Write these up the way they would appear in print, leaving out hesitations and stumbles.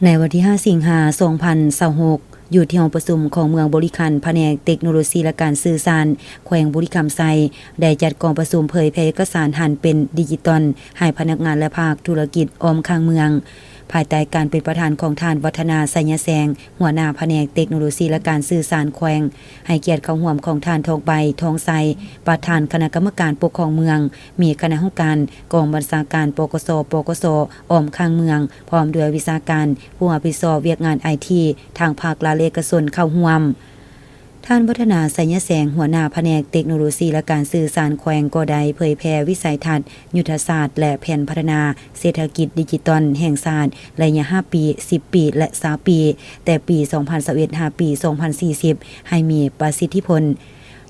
ในวันที่ 5 สิงหาคม 2026 อยู่ที่ห้องประชุมของเมืองบริคันแผนกเทคโนโลยีและการสื่อสารแขวงบุรีคำไซได้จัดกองประชุมเผยแพร่เอกสารหันเป็นดิจิตอลให้พนักงานและภาคธุรกิจอ้อมข้างเมืองภายใต้การเป็นประธานของท่านวัฒนาไสยแสงหัวหน้าแผนกเทคโนโลยีและการสื่อสารแขวงให้เกียรติเข้าร่วมของท่านทองใบทองไซประธานคณะกรรมการปกครองเมืองมีคณะผู้การกองบัญชาการปกสอ้อมข้างเมืองพร้อมด้วยวิชาการผู้รับผิดชอบเวียกงานไอทีทางภาครัฐเอกชนเข้าร่วมท่านวัฒนาไสยแสงหัวหน้าแผนกเทคโนโลยีและการสื่อสารแขวงก็ได้เผยแพร่วิสัยทัศน์ยุทธศาสตร์และแผนพัฒนาเศรษฐกิจดิจิตอลแห่งชาติระยะ5ปี10ปีและ20ปีแต่ปี2021 5ปี2040ให้มีประสิทธิผล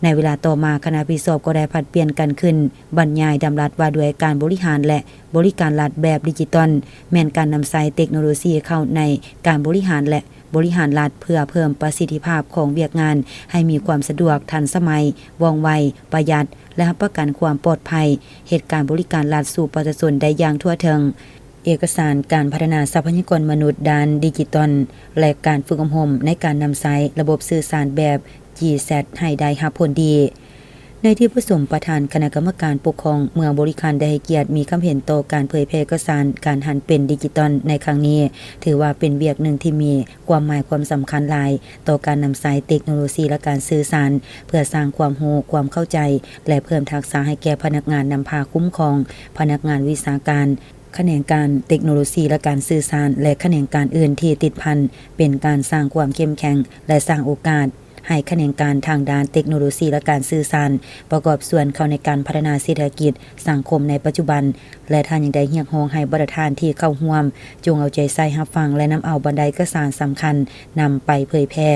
ในเวลาต่อมาคณะวิสอบก็ได้ผลัดเปลี่ยนกันขึ้นบรรยายดำรัสว่าด้วยการบริหารและบริการรัฐแบบดิจิตอลแม่นการนำใช้เทคโนโลยีเข้าในการบริหารและบริหารรัฐเพื่อเพิ่มประสิทธิภาพของเวียกงานให้มีความสะดวกทันสมัยว่องไวประหยัดและรับประกันความปลอดภัยเหตุการณ์บริการรัฐสู่ประชาชนได้อย่างทั่วถึงเอกสารการพัฒนาทรัพยากรมนุษย์ด้านดิจิตอลและการฝึกอบรมในการนำใช้ระบบสื่อสารแบบ GSAT ให้ได้รับผลดีในที่ประชุมประธานคณะกรรมการปกครองเมืองบริคันได้ให้เกียรติมีความเห็นต่อการเผยแพร่เอกสารการหันเป็นดิจิตอลในครั้งนี้ถือว่าเป็นเวียกหนึ่งที่มีความหมายความสำคัญหลายต่อการนำใช้เทคโนโลยีและการสื่อสารเพื่อสร้างความรู้ความเข้าใจและเพิ่มทักษะให้แก่พนักงานนำพาคุ้มครองพนักงานวิชาการแขนงการเทคโนโลยีและการสื่อสารและแขนงการอื่นที่ติดพันเป็นการสร้างความเข้มแข็งและสร้างโอกาสให้แขนงการทางด้านเทคโนโลยีและการสื่อสารประกอบส่วนเข้าในการพัฒนาเศรษฐกิจสังคมในปัจจุบันและท่านยังได้เรียกร้องให้บริษัทที่เข้าร่วมจงเอาใจใส่รับฟังและนำเอาบรรดาเอกสารสำคัญนำไปเผยแพร่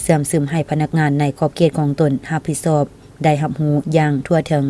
เสื่อมซึมให้พนักงานในขอบเขตของตนรับผิดชอบได้รับรู้อย่างทั่วถึง